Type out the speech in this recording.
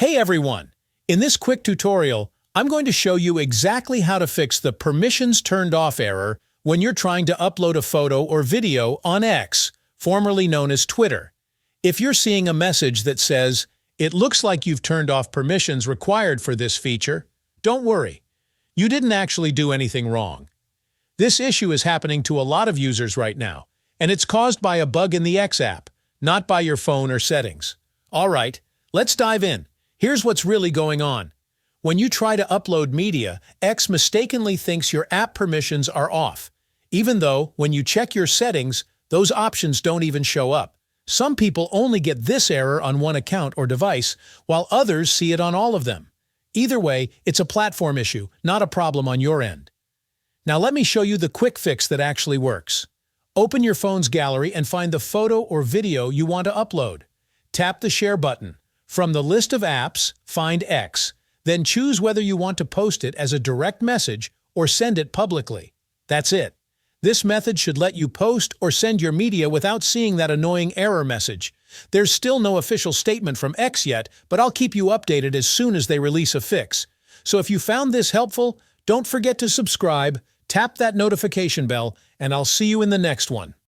Hey everyone! In this quick tutorial, I'm going to show you exactly how to fix the permissions turned off error when you're trying to upload a photo or video on X, formerly known as Twitter. If you're seeing a message that says, "It looks like you've turned off permissions required for this feature," don't worry. You didn't actually do anything wrong. This issue is happening to a lot of users right now, and it's caused by a bug in the X app, not by your phone or settings. All right, let's dive in. Here's what's really going on. When you try to upload media, X mistakenly thinks your app permissions are off, even though when you check your settings, those options don't even show up. Some people only get this error on one account or device, while others see it on all of them. Either way, it's a platform issue, not a problem on your end. Now let me show you the quick fix that actually works. Open your phone's gallery and find the photo or video you want to upload. Tap the Share button. From the list of apps, find X, then choose whether you want to post it as a direct message or send it publicly. That's it. This method should let you post or send your media without seeing that annoying error message. There's still no official statement from X yet, but I'll keep you updated as soon as they release a fix. So if you found this helpful, don't forget to subscribe, tap that notification bell, and I'll see you in the next one.